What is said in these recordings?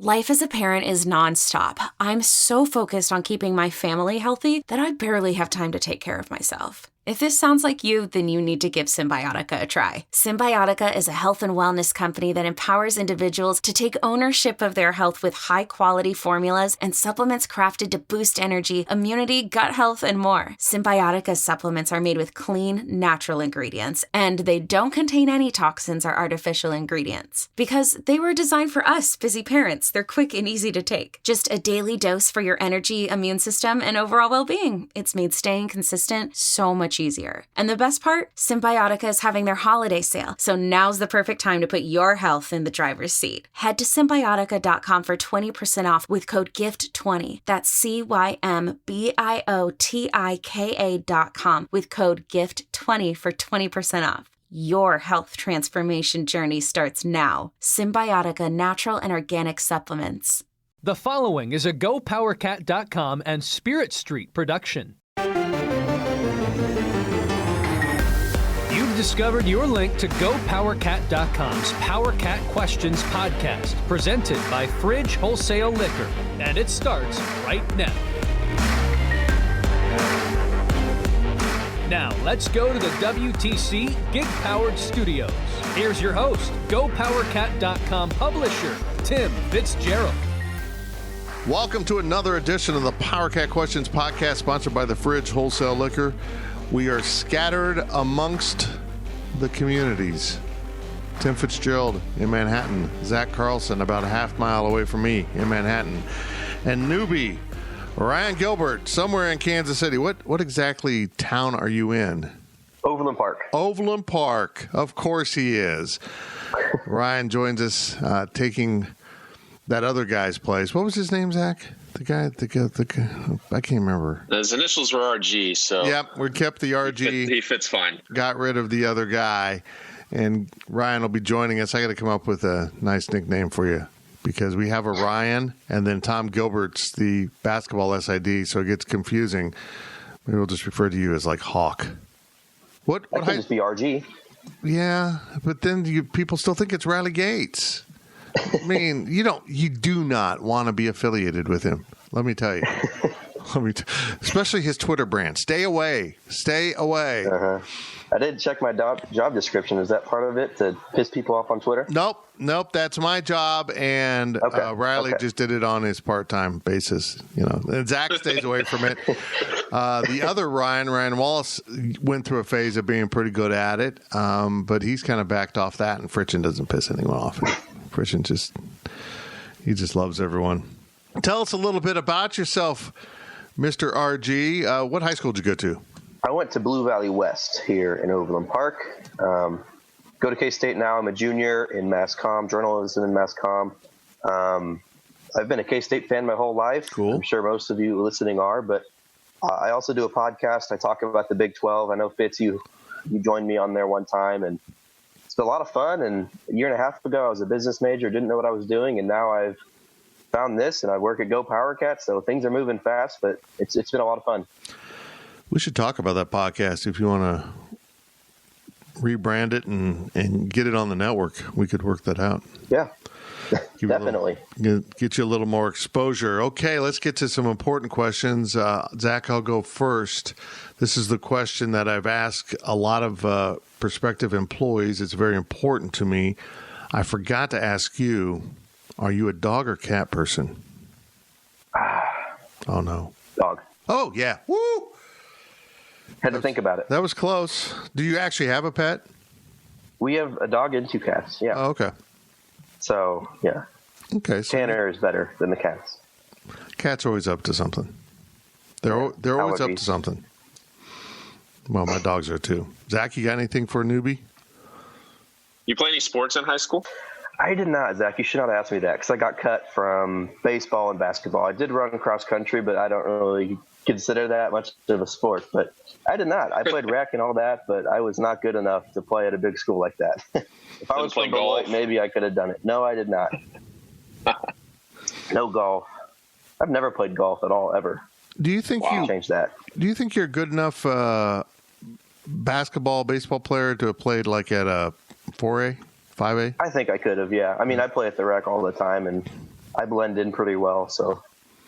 Life as a parent is nonstop. I'm so focused on keeping my family healthy that I barely have time to take care of myself. If this sounds like you, then you need to give Symbiotica a try. Symbiotica is a health and wellness company that empowers individuals to take ownership of their health with high-quality formulas and supplements crafted to boost energy, immunity, gut health, and more. Symbiotica supplements are made with clean, natural ingredients, and they don't contain any toxins or artificial ingredients. Because they were designed for us, busy parents. They're quick and easy to take. Just a daily dose for your energy, immune system, and overall well-being. It's made staying consistent so much easier. And the best part? Symbiotica is having their holiday sale, so now's the perfect time to put your health in the driver's seat. Head to Symbiotica.com for 20% off with code GIFT20. That's CYMBIOTIKA.com with code GIFT20 for 20% off. Your health transformation journey starts now. Symbiotica Natural and Organic Supplements. The following is a GoPowerCat.com and Spirit Street production. You've discovered your link to GoPowerCat.com's PowerCat Questions podcast, presented by Fridge Wholesale Liquor, and it starts right now. Now, let's go to the WTC Gig-Powered Studios. Here's your host, GoPowerCat.com publisher, Tim Fitzgerald. Welcome to another edition of the PowerCat Questions podcast, sponsored by the Fridge Wholesale Liquor. We are scattered amongst the communities. Tim Fitzgerald in Manhattan, Zach Carlson about a half mile away from me in Manhattan, and newbie Ryan Gilbert somewhere in Kansas City. What exactly town are you in? Overland Park. Overland Park. Of course he is. Ryan joins us taking that other guy's place. What was his name, Zach? The guy, I can't remember. His initials were RG, so. Yep, we kept the RG. He fits fine. Got rid of the other guy, and Ryan will be joining us. I got to come up with a nice nickname for you because we have a Ryan, and then Tom Gilbert's the basketball SID, so it gets confusing. Maybe we'll just refer to you as like Hawk. What I could just be RG. Yeah, but then people still think it's Riley Gates. I mean, you do not want to be affiliated with him. Let me tell you. Especially his Twitter brand. Stay away. Stay away. Uh-huh. I did check my job description. Is that part of it, to piss people off on Twitter? Nope. That's my job, and Riley just did it on his part-time basis. And Zach stays away from it. The other Ryan Wallace, went through a phase of being pretty good at it, but he's kind of backed off that, and Fritchen doesn't piss anyone off. Fritchen just loves everyone. Tell us a little bit about yourself, Mr. RG. What high school did you go to? I went to Blue Valley West here in Overland Park. Go to K-State now. I'm a junior in Mass Comm, journalism in Mass Comm. I've been a K-State fan my whole life. Cool. I'm sure most of you listening are, but I also do a podcast. I talk about the Big 12. I know, Fitz, you joined me on there one time, and it's been a lot of fun. And a year and a half ago, I was a business major, didn't know what I was doing, and now I've found this, and I work at Go PowerCat, so things are moving fast, but it's been a lot of fun. We should talk about that podcast if you want to rebrand it and get it on the network. We could work that out. Yeah, definitely. Get you a little more exposure. Okay, let's get to some important questions. Zach, I'll go first. This is the question that I've asked a lot of prospective employees. It's very important to me. I forgot to ask you, are you a dog or cat person? Oh, no. Dog. Oh, yeah. Woo! Had to think about it. That was close. Do you actually have a pet? We have a dog and two cats, yeah. Oh, okay. So, yeah. Okay. So Tanner is better than the cats. Cats are always up to something. They're always up to something. Well, my dogs are too. Zach, you got anything for a newbie? You play any sports in high school? I did not, Zach. You should not ask me that because I got cut from baseball and basketball. I did run cross country, but I don't really consider that much of a sport. But I did not. I played rec and all that, but I was not good enough to play at a big school like that. If I was from Beloit, maybe I could have done it. No, I did not. No golf. I've never played golf at all, ever. Do you think you change that? Do you think you're a good enough baseball player to have played like at a 4A, 5A? I think I could have, yeah. I mean, I play at the rec all the time, and I blend in pretty well. So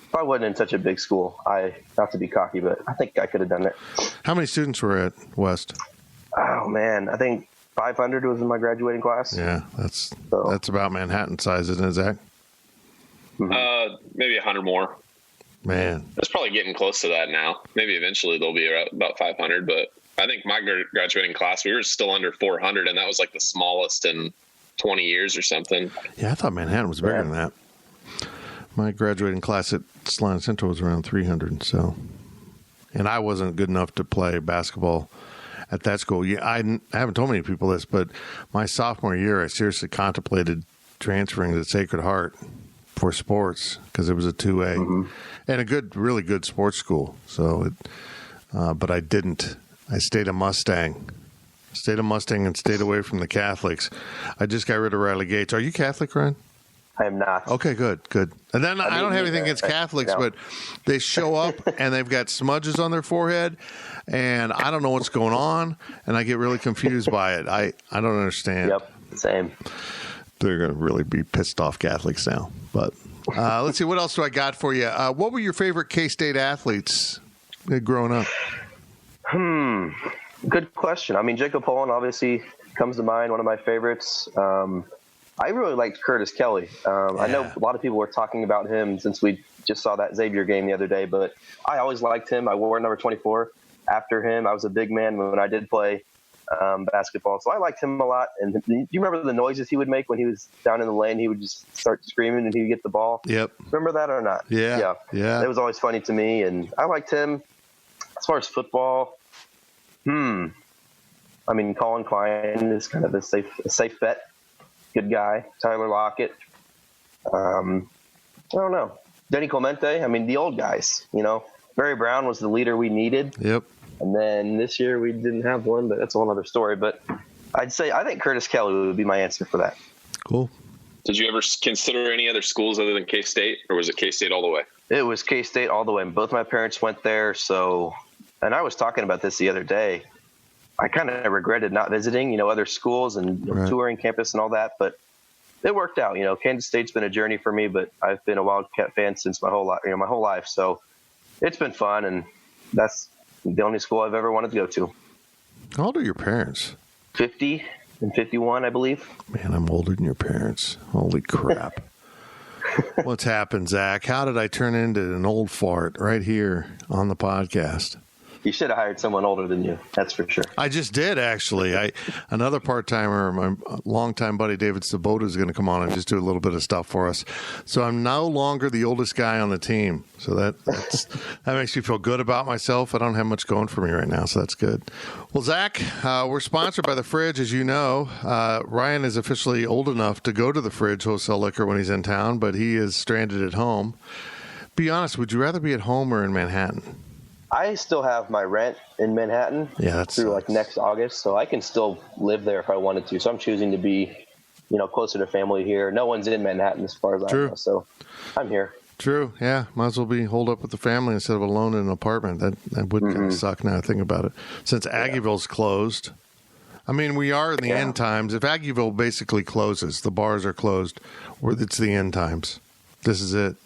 if I wasn't in such a big school, not to be cocky, but I think I could have done it. How many students were at West? Oh man, I think 500 was in my graduating class. Yeah, that's about Manhattan size, isn't it, Zach? Maybe 100 more. Man, it's probably getting close to that now. Maybe eventually they'll be about 500, but I think my graduating class, we were still under 400, and that was like the smallest in 20 years or something. Yeah, I thought Manhattan was bigger than that. My graduating class at Salina Central was around 300, so, and I wasn't good enough to play basketball at that school. Yeah, I haven't told many people this, but my sophomore year, I seriously contemplated transferring to Sacred Heart for sports because it was a 2A and a really good sports school. So, but I didn't. I stayed a Mustang. And stayed away from the Catholics. I just got rid of Riley Gates. Are you Catholic, Ryan? I am not. Okay, good. And then I don't have anything against Catholics, but they show up and they've got smudges on their forehead, and I don't know what's going on, and I get really confused by it. I don't understand. Yep, same. They're going to really be pissed off Catholics now. But let's see, what else do I got for you? What were your favorite K-State athletes growing up? Good question. I mean, Jacob Pullen obviously comes to mind, one of my favorites. I really liked Curtis Kelly. I know a lot of people were talking about him since we just saw that Xavier game the other day, but I always liked him. I wore number 24 after him. I was a big man when I did play basketball, so I liked him a lot. And do you remember the noises he would make when he was down in the lane? He would just start screaming and he would get the ball. Yep. Remember that or not? Yeah. It was always funny to me, and I liked him. As far as football, I mean, Colin Klein is kind of a safe bet. Good guy. Tyler Lockett. I don't know. Denny Clemente. I mean, the old guys, Barry Brown was the leader we needed. Yep. And then this year we didn't have one, but that's a whole other story. But I think Curtis Kelly would be my answer for that. Cool. Did you ever consider any other schools other than K-State, or was it K-State all the way? It was K-State all the way. Both my parents went there. So, and I was talking about this the other day. I kind of regretted not visiting, other schools and touring campus and all that, but it worked out. Kansas State's been a journey for me, but I've been a Wildcat fan since my whole life. So it's been fun, and that's the only school I've ever wanted to go to. How old are your parents? 50 and 51, I believe. Man, I'm older than your parents. Holy crap. What's happened, Zach? How did I turn into an old fart right here on the podcast? You should have hired someone older than you. That's for sure. I just did, actually. Another part-timer, my longtime buddy David Sabota, is going to come on and just do a little bit of stuff for us. So I'm no longer the oldest guy on the team. So that makes me feel good about myself. I don't have much going for me right now, so that's good. Well, Zach, we're sponsored by The Fridge, as you know. Ryan is officially old enough to go to The Fridge wholesale liquor when he's in town, but he is stranded at home. Be honest, would you rather be at home or in Manhattan? I still have my rent in Manhattan through next August, so I can still live there if I wanted to. So I'm choosing to be, closer to family here. No one's in Manhattan as far as I know, so I'm here. True, yeah. Might as well be holed up with the family instead of alone in an apartment. That would kind of suck now I think about it. Since Aggieville's closed, I mean, we are in the end times. If Aggieville basically closes, the bars are closed, it's the end times. This is it.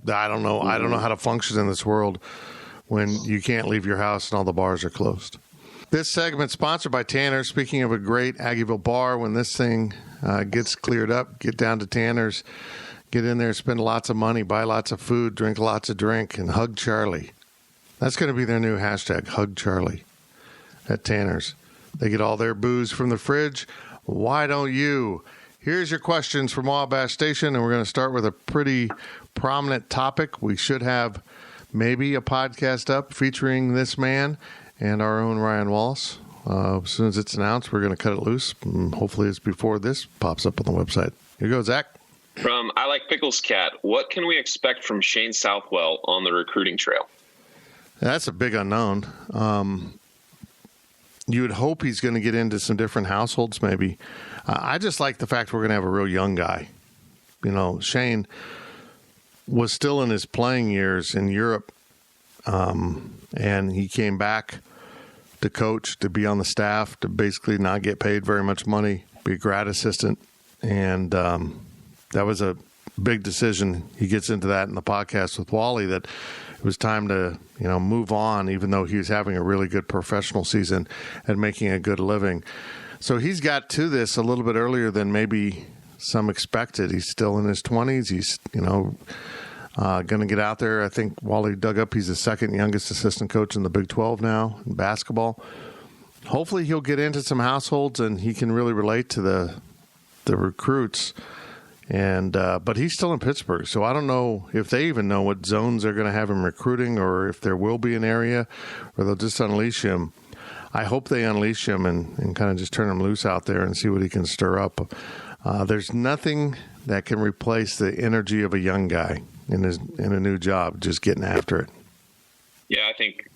I don't know. I don't know how to function in this world when you can't leave your house and all the bars are closed. This segment sponsored by Tanner's. Speaking of a great Aggieville bar, when this thing gets cleared up, get down to Tanner's, get in there, spend lots of money, buy lots of food, drink lots of drink, and hug Charlie. That's going to be their new hashtag, Hug Charlie, at Tanner's. They get all their booze from the fridge. Why don't you? Here's your questions from Wabash Station, and we're going to start with a pretty prominent topic. We should have maybe a podcast up featuring this man and our own Ryan Wallace. As soon as it's announced, we're going to cut it loose. Hopefully it's before this pops up on the website. Here you go, Zach. From I Like Pickles Cat, what can we expect from Shane Southwell on the recruiting trail? That's a big unknown. You would hope he's going to get into some different households maybe. I just like the fact we're going to have a real young guy. Shane was still in his playing years in Europe, and he came back to coach, to be on the staff, to basically not get paid very much money, be a grad assistant, and that was a big decision. He gets into that in the podcast with Wally, that it was time to, move on, even though he was having a really good professional season and making a good living. So he's got to this a little bit earlier than maybe some expected. He's still in his 20s. He's, going to get out there. I think Wally dug up, he's the second youngest assistant coach in the Big 12 now in basketball. Hopefully he'll get into some households and he can really relate to the recruits. And but he's still in Pittsburgh, so I don't know if they even know what zones they're going to have him recruiting, or if there will be an area, or they'll just unleash him. I hope they unleash him and kind of just turn him loose out there and see what he can stir up. There's nothing that can replace the energy of a young guy in a new job, just getting after it. Yeah, I think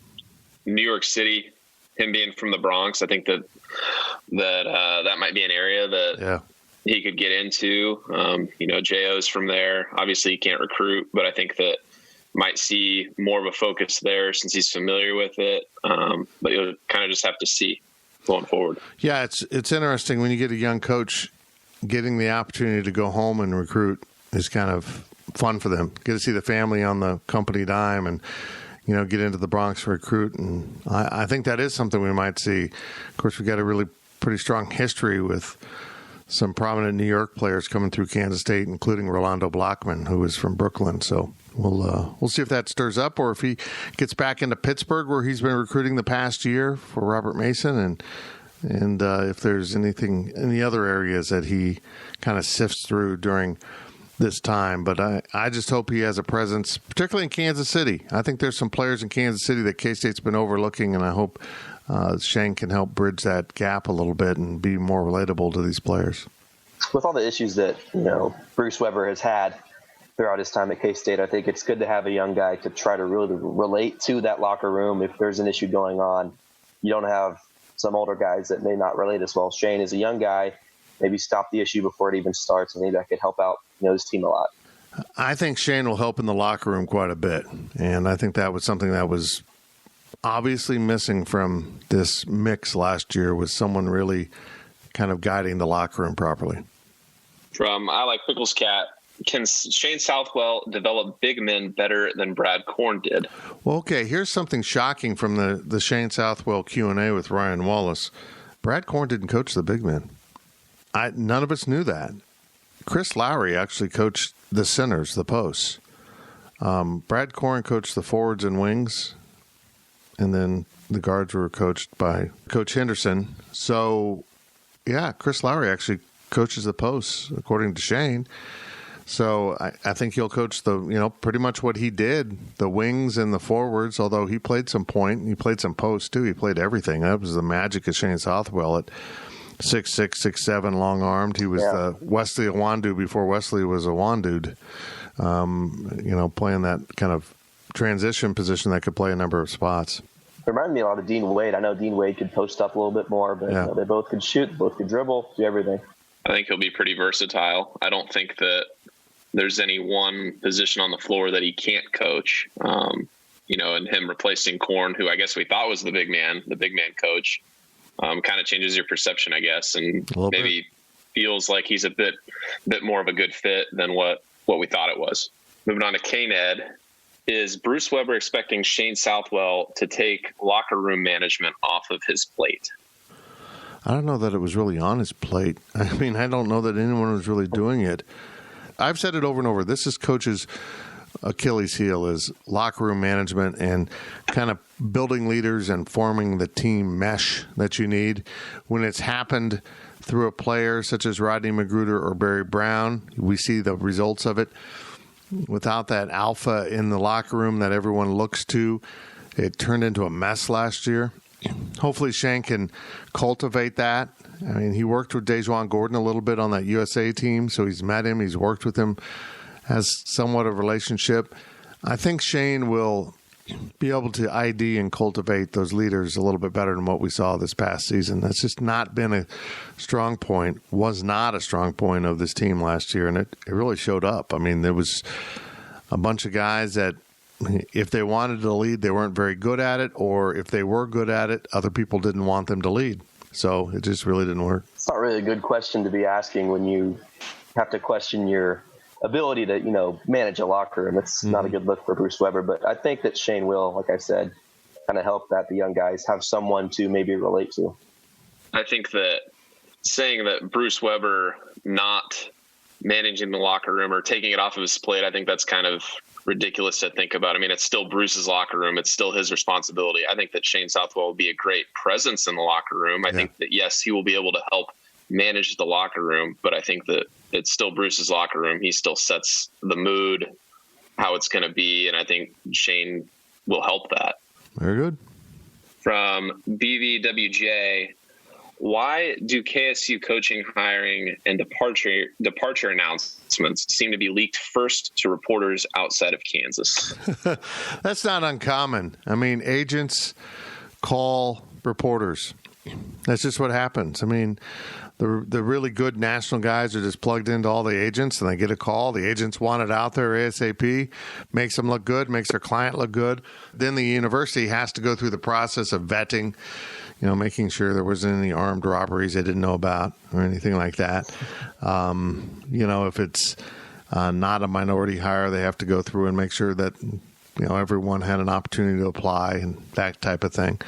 New York City, him being from the Bronx, I think that might be an area that he could get into. J.O.'s from there. Obviously, he can't recruit, but I think that might see more of a focus there since he's familiar with it. But you'll kind of just have to see going forward. Yeah, it's interesting when you get a young coach, getting the opportunity to go home and recruit is kind of fun for them. Get to see the family on the company dime and, get into the Bronx recruit. And I think that is something we might see. Of course, we got a really pretty strong history with some prominent New York players coming through Kansas State, including Rolando Blackman, who is from Brooklyn. So we'll see if that stirs up, or if he gets back into Pittsburgh, where he's been recruiting the past year for Robert Mason, and if there's anything in the other areas that he kind of sifts through during this time. But I just hope he has a presence, particularly in Kansas City. I think there's some players in Kansas City that K-State's been overlooking, and I hope Shane can help bridge that gap a little bit and be more relatable to these players. With all the issues that, Bruce Weber has had throughout his time at K-State, I think it's good to have a young guy to try to really relate to that locker room. If there's an issue going on, you don't have some older guys that may not relate as well. Shane is a young guy, maybe stop the issue before it even starts, and maybe that could help out, his team a lot. I think Shane will help in the locker room quite a bit, and I think that was something that was obviously missing from this mix last year, was someone really kind of guiding the locker room properly. I like Pickles Cat. Can Shane Southwell develop big men better than Brad Korn did? Well, okay, here's something shocking from the Shane Southwell Q&A with Ryan Wallace. Brad Korn didn't coach the big men. None of us knew that. Chris Lowry actually coached the centers, the posts. Brad Korn coached the forwards and wings, and then the guards were coached by Coach Henderson. So, yeah, Chris Lowry actually coaches the posts, according to Shane. So I think he'll coach pretty much what he did, the wings and the forwards, although he played some point. He played some post, too. He played everything. That was the magic of Shane Southwell at 6'6", 6'7", long-armed. He was the Wesley Awandu before Wesley was Awandu, playing that kind of transition position that could play a number of spots. It reminded me a lot of Dean Wade. I know Dean Wade could post up a little bit more, but they both could shoot, both could dribble, do everything. I think he'll be pretty versatile. I don't think that there's any one position on the floor that he can't coach. And him replacing Korn, who I guess we thought was the big man coach, kind of changes your perception, I guess, and maybe feels like he's a bit more of a good fit than what we thought it was. Moving on to K-Ned. Is Bruce Weber expecting Shane Southwell to take locker room management off of his plate? I don't know that it was really on his plate. I mean, I don't know that anyone was really doing it. I've said it over and over. This is Coach's Achilles heel, is locker room management and kind of building leaders and forming the team mesh that you need. When it's happened through a player such as Rodney Magruder or Barry Brown, we see the results of it. Without that alpha in the locker room that everyone looks to, it turned into a mess last year. Hopefully Shane can cultivate that. I mean, he worked with Dejuan Gordon a little bit on that USA team, so he's met him, he's worked with him, has somewhat of a relationship. I think Shane will be able to ID and cultivate those leaders a little bit better than what we saw this past season. That's just not been a strong point, was not a strong point of this team last year, and it really showed up. I mean, there was a bunch of guys that if they wanted to lead, they weren't very good at it, or if they were good at it, other people didn't want them to lead. So it just really didn't work. It's not really a good question to be asking when you have to question your ability to, manage a locker room. It's not a good look for Bruce Weber, but I think that Shane will, like I said, kind of help that the young guys have someone to maybe relate to. I think that saying that Bruce Weber not managing the locker room or taking it off of his plate, I think that's kind of ridiculous to think about. I mean, it's still Bruce's locker room. It's still his responsibility. I think that Shane Southwell will be a great presence in the locker room. I think that, yes, he will be able to help manage the locker room, but I think that it's still Bruce's locker room. He still sets the mood, how it's going to be, and I think Shane will help that. Very good. From BVWJ, why do KSU coaching hiring and departure announcements seem to be leaked first to reporters outside of Kansas? That's not uncommon. I mean, agents call reporters. That's just what happens. I mean, the really good national guys are just plugged into all the agents, and they get a call. The agents want it out there ASAP, makes them look good, makes their client look good. Then the university has to go through the process of vetting, making sure there wasn't any armed robberies they didn't know about or anything like that. If it's not a minority hire, they have to go through and make sure that, everyone had an opportunity to apply and that type of thing.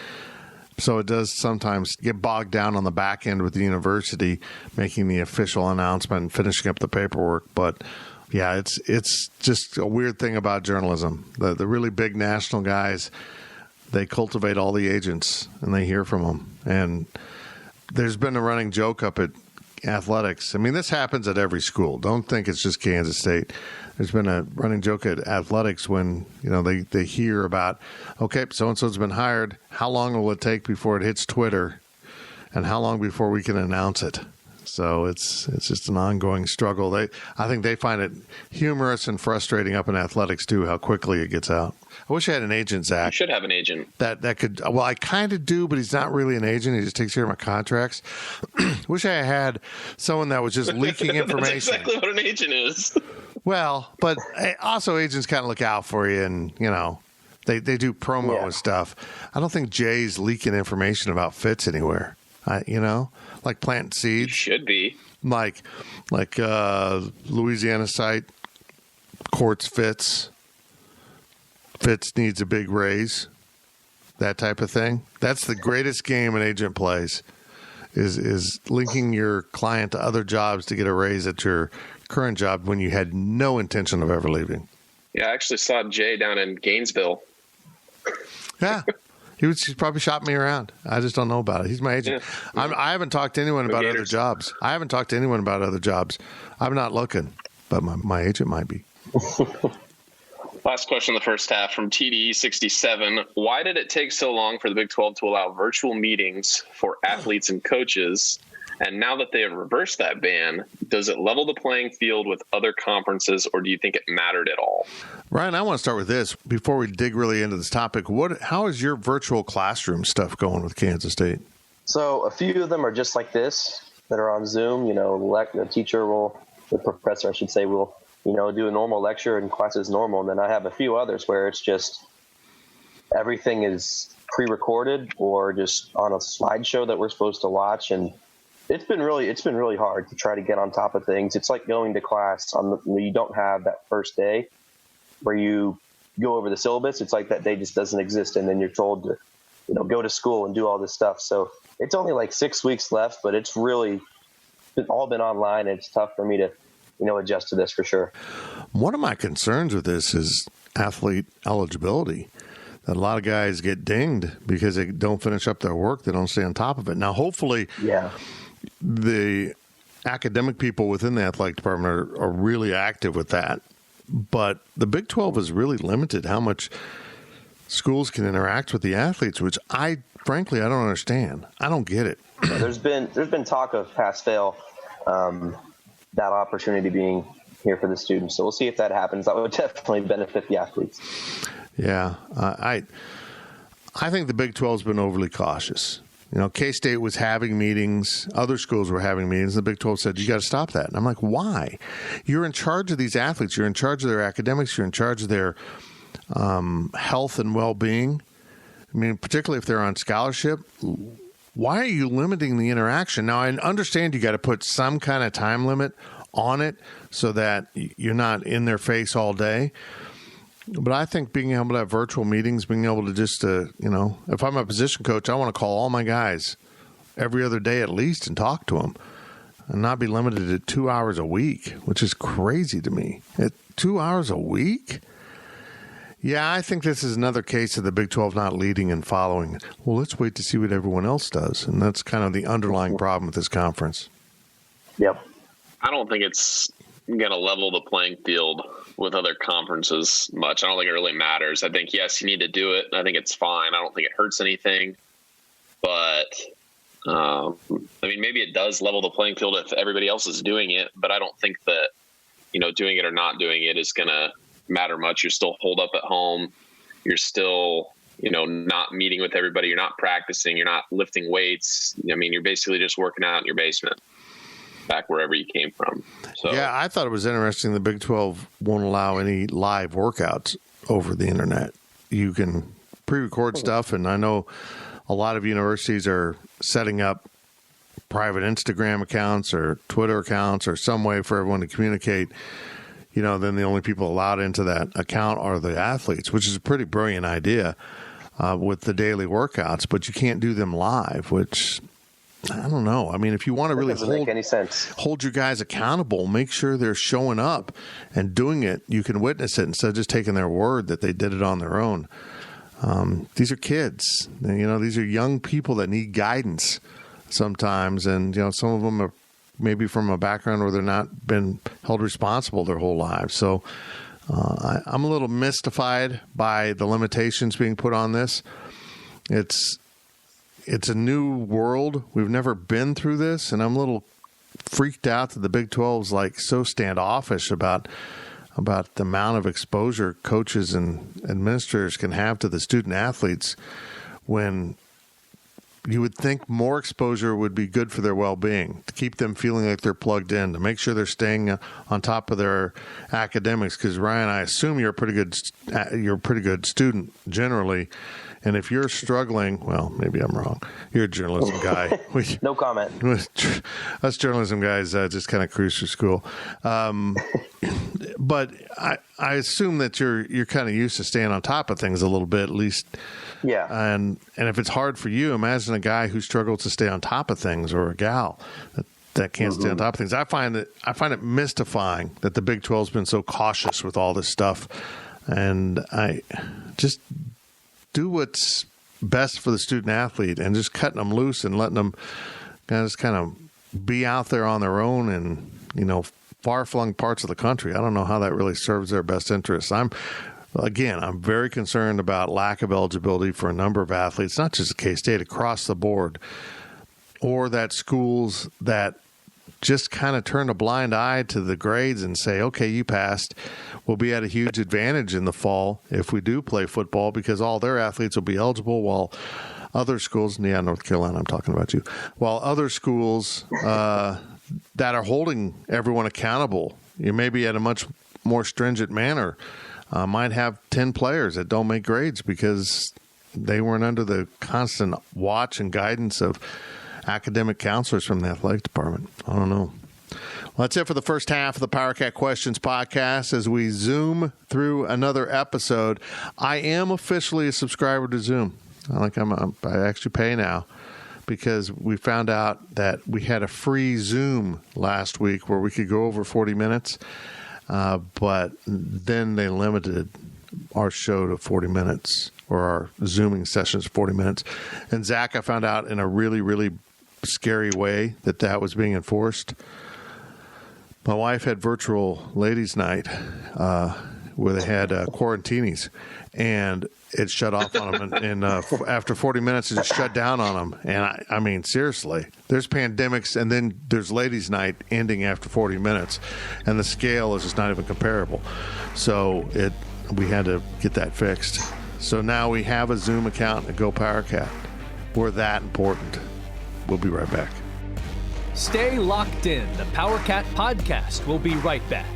So it does sometimes get bogged down on the back end with the university making the official announcement and finishing up the paperwork. But yeah, it's just a weird thing about journalism. The really big national guys, they cultivate all the agents and they hear from them. And there's been a running joke up at athletics. I mean, this happens at every school. Don't think it's just Kansas State. There's been a running joke at athletics when, they hear about, okay, so-and-so's been hired. How long will it take before it hits Twitter? And how long before we can announce it? So it's just an ongoing struggle. I think they find it humorous and frustrating up in athletics, too, how quickly it gets out. I wish I had an agent, Zach. You should have an agent. That could, well, I kind of do, but he's not really an agent. He just takes care of my contracts. Wish I had someone that was just leaking information. That's exactly what an agent is. Well, but also agents kind of look out for you and, they do promo and stuff. I don't think Jay's leaking information about Fitz anywhere, like planting seeds. You should be. Like Louisiana site courts Fitz. Fitz needs a big raise, that type of thing. That's the greatest game an agent plays, is linking your client to other jobs to get a raise at your current job when you had no intention of ever leaving. Yeah, I actually saw Jay down in Gainesville. Yeah. He's probably shopped me around. I just don't know about it. He's my agent. Yeah. I haven't talked to anyone about other jobs. I'm not looking, but my agent might be. Last question of the first half from TDE 67. Why did it take so long for the Big 12 to allow virtual meetings for athletes and coaches? And now that they have reversed that ban, does it level the playing field with other conferences, or do you think it mattered at all? Ryan, I want to start with this before we dig really into this topic. How is your virtual classroom stuff going with Kansas State? So a few of them are just like this that are on Zoom. The teacher the professor, I should say, will do a normal lecture and class is normal. And then I have a few others where it's just everything is pre-recorded or just on a slideshow that we're supposed to watch. And it's been really hard to try to get on top of things. It's like going to class you don't have that first day where you go over the syllabus. It's like that day just doesn't exist. And then you're told to, go to school and do all this stuff. So it's only like 6 weeks left, but it's really all been online. And it's tough for me to, adjust to this for sure. One of my concerns with this is athlete eligibility. That a lot of guys get dinged because they don't finish up their work. They don't stay on top of it. Now, hopefully, the academic people within the athletic department are really active with that. But the Big 12 has really limited how much schools can interact with the athletes, which frankly, I don't understand. I don't get it. There's been talk of pass-fail, that opportunity being here for the students. So we'll see if that happens. That would definitely benefit the athletes. Yeah, I think the Big 12 has been overly cautious. K-State was having meetings. Other schools were having meetings. The Big 12 said, you got to stop that. And I'm like, why? You're in charge of these athletes. You're in charge of their academics. You're in charge of their health and well-being. I mean, particularly if they're on scholarship. Why are you limiting the interaction? Now, I understand you got to put some kind of time limit on it so that you're not in their face all day. But I think being able to have virtual meetings, being able to just, if I'm a position coach, I want to call all my guys every other day at least and talk to them and not be limited to 2 hours a week, which is crazy to me. 2 hours a week? Yeah, I think this is another case of the Big 12 not leading and following. Well, let's wait to see what everyone else does. And that's kind of the underlying problem with this conference. Yep. I don't think it's going to level the playing field with other conferences much. I don't think it really matters. I think, yes, you need to do it. I think it's fine. I don't think it hurts anything. But, maybe it does level the playing field if everybody else is doing it. But I don't think that, doing it or not doing it is going to matter much. You're still holed up at home. You're still, not meeting with everybody. You're not practicing. You're not lifting weights. You're basically just working out in your basement back wherever you came from. So yeah, I thought it was interesting the Big 12 won't allow any live workouts over the internet. You can pre-record stuff, and I know a lot of universities are setting up private Instagram accounts or Twitter accounts or some way for everyone to communicate. Then the only people allowed into that account are the athletes, which is a pretty brilliant idea with the daily workouts, but you can't do them live, which I don't know. If you want to really make any sense. Hold your guys accountable, make sure they're showing up and doing it. You can witness it instead of just taking their word that they did it on their own. These are kids. These are young people that need guidance sometimes. And, some of them are maybe from a background where they're not been held responsible their whole lives. So I'm a little mystified by the limitations being put on this. It's a new world. We've never been through this, and I'm a little freaked out that the Big 12 is so standoffish about the amount of exposure coaches and administrators can have to the student athletes when you would think more exposure would be good for their well-being, to keep them feeling like they're plugged in, to make sure they're staying on top of their academics. Because Ryan, I assume you're a pretty good student generally. And if you're struggling, well, maybe I'm wrong. You're a journalism guy. No comment. Us journalism guys just kind of cruise through school. But I assume that you're kind of used to staying on top of things a little bit, at least. Yeah. And if it's hard for you, imagine a guy who struggles to stay on top of things, or a gal that can't stay on top of things. I find it mystifying that the Big 12's been so cautious with all this stuff. And I just do what's best for the student athlete, and just cutting them loose and letting them just kind of be out there on their own in, far-flung parts of the country. I don't know how that really serves their best interests. I'm very concerned about lack of eligibility for a number of athletes, not just at K-State, across the board, or that schools that just kind of turn a blind eye to the grades and say, okay, you passed. We'll be at a huge advantage in the fall if we do play football, because all their athletes will be eligible, while other schools, North Carolina, I'm talking about you, while other schools that are holding everyone accountable, maybe at a much more stringent manner, might have 10 players that don't make grades because they weren't under the constant watch and guidance of academic counselors from the athletic department. I don't know. Well, that's it for the first half of the PowerCat Questions podcast. As we zoom through another episode, I am officially a subscriber to Zoom. I actually pay now, because we found out that we had a free Zoom last week where we could go over 40 minutes, but then they limited our show to 40 minutes, or our Zooming sessions 40 minutes. And Zach, I found out in a really, really scary way that was being enforced. My wife had virtual ladies' night where they had quarantinis, and it shut off on them. And after 40 minutes, it just shut down on them. And I mean, seriously, there's pandemics, and then there's ladies' night ending after 40 minutes, and the scale is just not even comparable. So we had to get that fixed. So now we have a Zoom account at Go PowerCat. We're that important. We'll be right back. Stay locked in. The PowerCat podcast will be right back.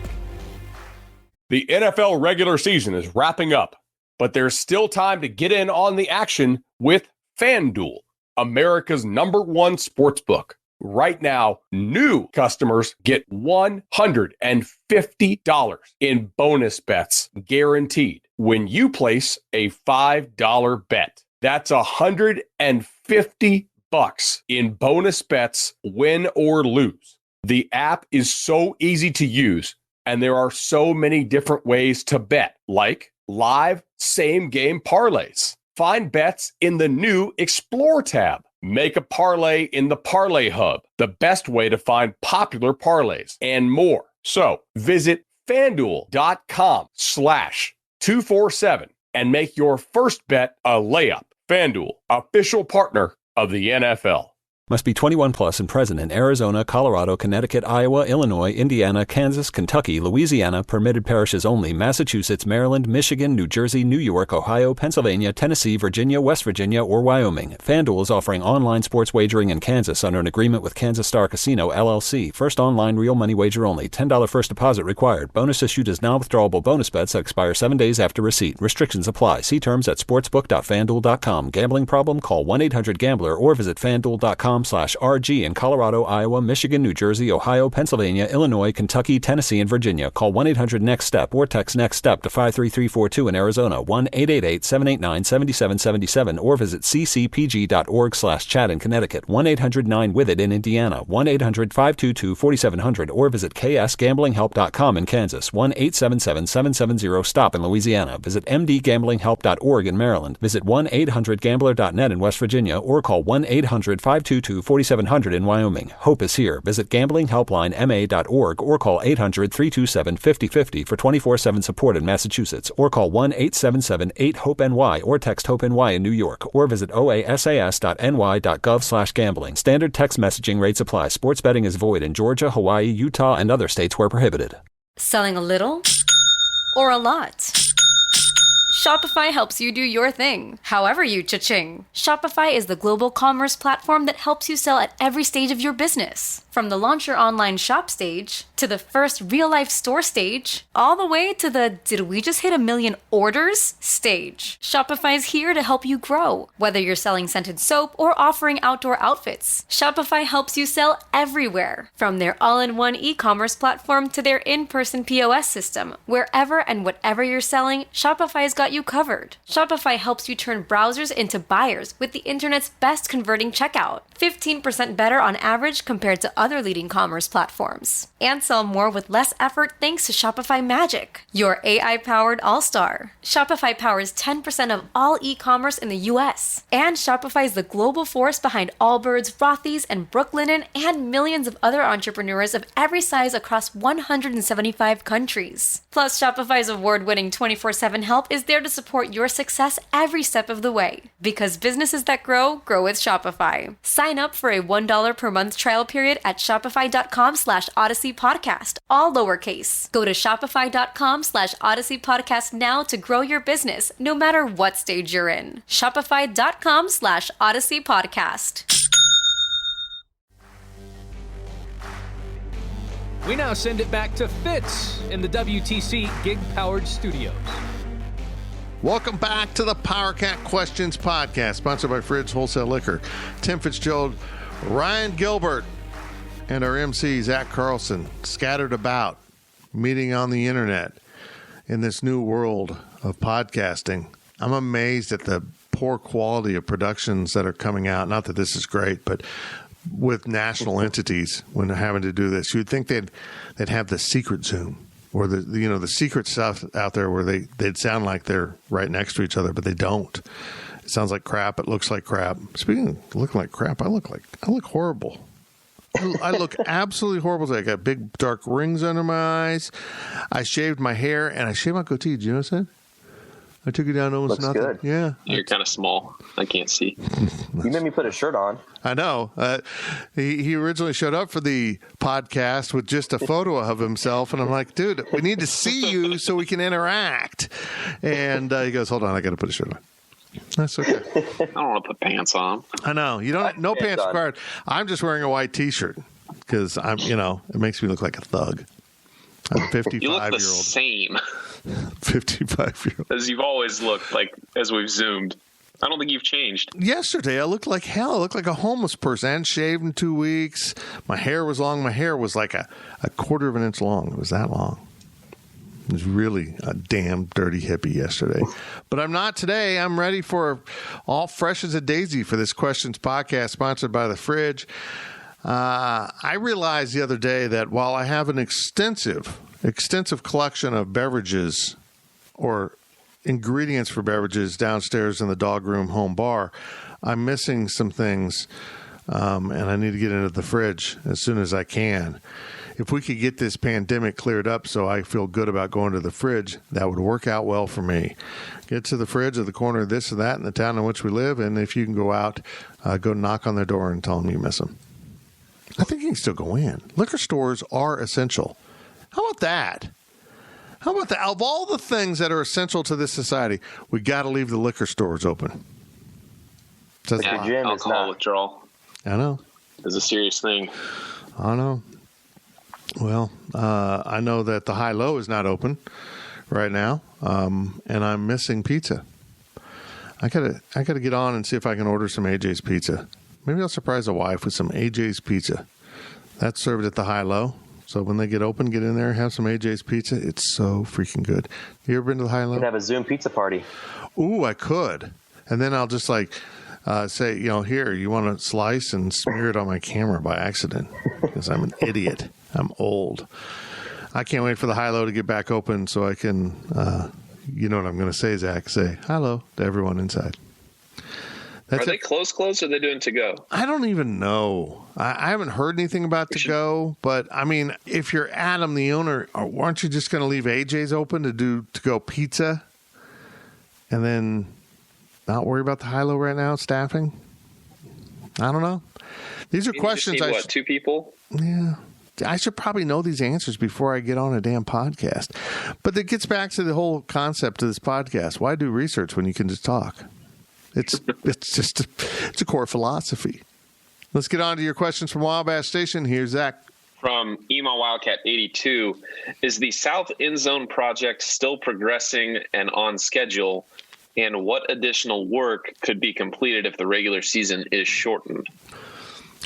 The NFL regular season is wrapping up, but there's still time to get in on the action with FanDuel, America's #1 sportsbook, Right now, new customers get $150 in bonus bets guaranteed when you place a $5 bet. That's $150 in bonus bets, win or lose. The app is so easy to use, and there are so many different ways to bet, like live same-game parlays. Find bets in the new Explore tab. Make a parlay in the Parlay Hub, the best way to find popular parlays, and more. So visit FanDuel.com/247 and make your first bet a layup. FanDuel, official partner of the NFL. Must be 21 plus and present in Arizona, Colorado, Connecticut, Iowa, Illinois, Indiana, Kansas, Kentucky, Louisiana, permitted parishes only, Massachusetts, Maryland, Michigan, New Jersey, New York, Ohio, Pennsylvania, Tennessee, Virginia, West Virginia, or Wyoming. FanDuel is offering online sports wagering in Kansas under an agreement with Kansas Star Casino, LLC. First online real money wager only. $10 first deposit required. Bonus issued as non-withdrawable bonus bets that expire 7 days after receipt. Restrictions apply. See terms at sportsbook.fanduel.com. Gambling problem? Call 1-800-GAMBLER or visit fanduel.com/RG in Colorado, Iowa, Michigan, New Jersey, Ohio, Pennsylvania, Illinois, Kentucky, Tennessee, and Virginia. Call 1-800-NEXT-STEP or text NEXT STEP to 53342 in Arizona, 1-888-789-7777, or visit ccpg.org/chat in Connecticut, 1-800-9-WITH-IT in Indiana, 1-800-522-4700, or visit ksgamblinghelp.com in Kansas, 1-877-770-STOP in Louisiana. Visit mdgamblinghelp.org in Maryland. Visit 1-800-GAMBLER.net in West Virginia, or call 1-800-522-4700 in Wyoming. Hope is here. Visit gamblinghelplinema.org or call 800-327-5050 for 24/7 support in Massachusetts, or call 1-877-8-HOPE-NY or text HOPE-NY in New York, or visit oasas.ny.gov/gambling. Standard text messaging rates apply. Sports betting is void in Georgia, Hawaii, Utah, and other states where prohibited. Selling a little or a lot? Shopify helps you do your thing, however you cha-ching. Shopify is the global commerce platform that helps you sell at every stage of your business. From the launch your online shop stage, to the first real-life store stage, all the way to the did we just hit 1 million orders stage. Shopify's here to help you grow. Whether you're selling scented soap or offering outdoor outfits, Shopify helps you sell everywhere. From their all-in-one e-commerce platform to their in-person POS system, wherever and whatever you're selling, Shopify's got you covered. Shopify helps you turn browsers into buyers with the internet's best converting checkout, 15% better on average compared to other leading commerce platforms. And sell more with less effort thanks to Shopify Magic, your AI-powered all-star. Shopify powers 10% of all e-commerce in the US. And Shopify is the global force behind Allbirds, Rothy's, and Brooklinen, and millions of other entrepreneurs of every size across 175 countries. Plus, Shopify's award-winning 24/7 help is there to support your success every step of the way. Because businesses that grow, grow with Shopify. Sign up for a $1 per month trial period at shopify.com/Odyssey Podcast, all lowercase. Go to shopify.com/Odyssey Podcast now to grow your business, no matter what stage you're in. Shopify.com/Odyssey Podcast. We now send it back to Fitz in the WTC Gig-Powered Studios. Welcome back to the PowerCat Questions Podcast, sponsored by Fridge Wholesale Liquor. Tim Fitzgerald, Ryan Gilbert, and our MC, Zach Carlson, scattered about, meeting on the internet in this new world of podcasting. I'm amazed at the poor quality of productions that are coming out. Not that this is great, but with national entities, when they're having to do this, you'd think they'd have the secret Zoom or the secret stuff out there where they'd sound like they're right next to each other, but they don't. It sounds like crap. It looks like crap. Speaking of looking like crap, I look horrible. I look absolutely horrible. I got big dark rings under my eyes. I shaved my hair and I shaved my goatee. Did you notice that? I took it down almost Looks nothing. good. Yeah. You're kind of small. I can't see. You made me put a shirt on. I know. He originally showed up for the podcast with just a photo of himself, and I'm like, dude, we need to see you so we can interact. And he goes, hold on, I got to put a shirt on. That's okay. I don't want to put pants on. I know. You don't. No pants required. I'm just wearing a white T-shirt because it makes me look like a thug. I'm a 55-year-old. You look the same. 55-year-old. As you've always looked, like, as we've zoomed. I don't think you've changed. Yesterday, I looked like hell. I looked like a homeless person. I hadn't shaved in 2 weeks. My hair was long. My hair was like a quarter of an inch long. It was that long. It was really a damn dirty hippie yesterday. But I'm not today. I'm ready for all fresh as a daisy for this Questions podcast sponsored by The Fridge. I realized the other day that while I have an extensive collection of beverages or ingredients for beverages downstairs in the dog room home bar, I'm missing some things, and I need to get into the fridge as soon as I can. If we could get this pandemic cleared up so I feel good about going to the fridge, that would work out well for me. Get to the fridge at the corner of this or that in the town in which we live, and if you can go out, go knock on their door and tell them you miss them. I think you can still go in. Liquor stores are essential. How about that? Of all the things that are essential to this society, we got to leave the liquor stores open. Alcohol withdrawal. I know. Is a serious thing. I know. Well, I know that the High-Low is not open right now, and I'm missing pizza. I gotta get on and see if I can order some AJ's Pizza. Maybe I'll surprise the wife with some AJ's Pizza. That's served at the High-Low. So when they get open, get in there and have some AJ's Pizza. It's so freaking good. You ever been to the High-Low? You could have a Zoom pizza party. Ooh, I could. And then I'll just say, here, you want to slice and smear it on my camera by accident because I'm an idiot. I'm old. I can't wait for the High-Low to get back open so I can, you know what I'm going to say, Zach, say hello to everyone inside. Are they closed, or are they doing to-go? I don't even know. I haven't heard anything about to-go, but, I mean, if you're Adam, the owner, aren't you just going to leave AJ's open to do to-go pizza and then not worry about the High-Low right now, staffing? I don't know. These are questions. You just need, 2 people? Yeah. I should probably know these answers before I get on a damn podcast. But it gets back to the whole concept of this podcast. Why do research when you can just talk? It's a core philosophy. Let's get on to your questions from Wabash Station. Here's Zach. From Ema Wildcat 82, is the South End Zone project still progressing and on schedule? And what additional work could be completed if the regular season is shortened?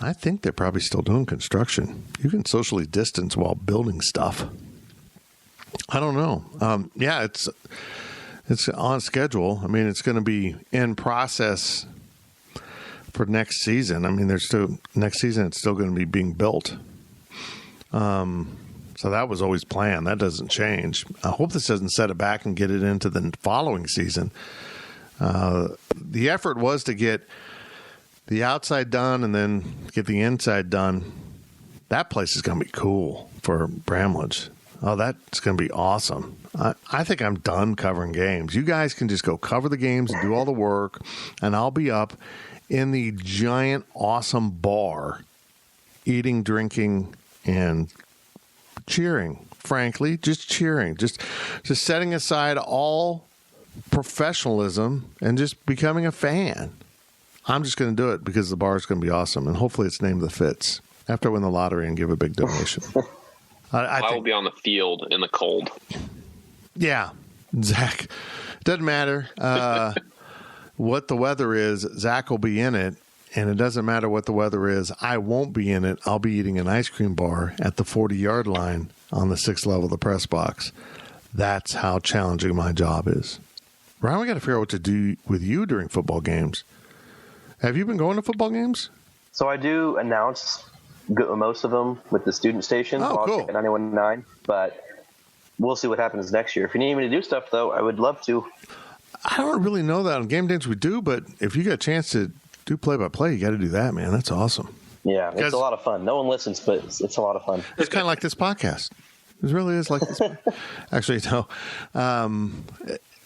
I think they're probably still doing construction. You can socially distance while building stuff. I don't know. Yeah, it's on schedule. I mean, it's going to be in process for next season. I mean, next season it's still going to be being built. So that was always planned. That doesn't change. I hope this doesn't set it back and get it into the following season. The effort was to get the outside done and then get the inside done. That place is going to be cool for Bramlage. Oh, that's going to be awesome. I think I'm done covering games. You guys can just go cover the games and do all the work, and I'll be up in the giant, awesome bar eating, drinking, and cheering. Frankly, just cheering. Just setting aside all professionalism and just becoming a fan. I'm just going to do it because the bar is going to be awesome, and hopefully it's named the Fitz after I win the lottery and give a big donation. I will be on the field in the cold. Yeah, Zach. Doesn't matter what the weather is. Zach will be in it, and it doesn't matter what the weather is. I won't be in it. I'll be eating an ice cream bar at the 40-yard line on the 6th level of the press box. That's how challenging my job is. Ryan, we got to figure out what to do with you during football games. Have you been going to football games? So I do announce most of them with the student station. Oh, cool. At 91.9, but we'll see what happens next year. If you need me to do stuff, though, I would love to. I don't really know that on game days we do, but if you get a chance to do play-by-play, you got to do that, man. That's awesome. Yeah, it's a lot of fun. No one listens, but it's a lot of fun. It's kind of like this podcast. It really is like this. Actually, no.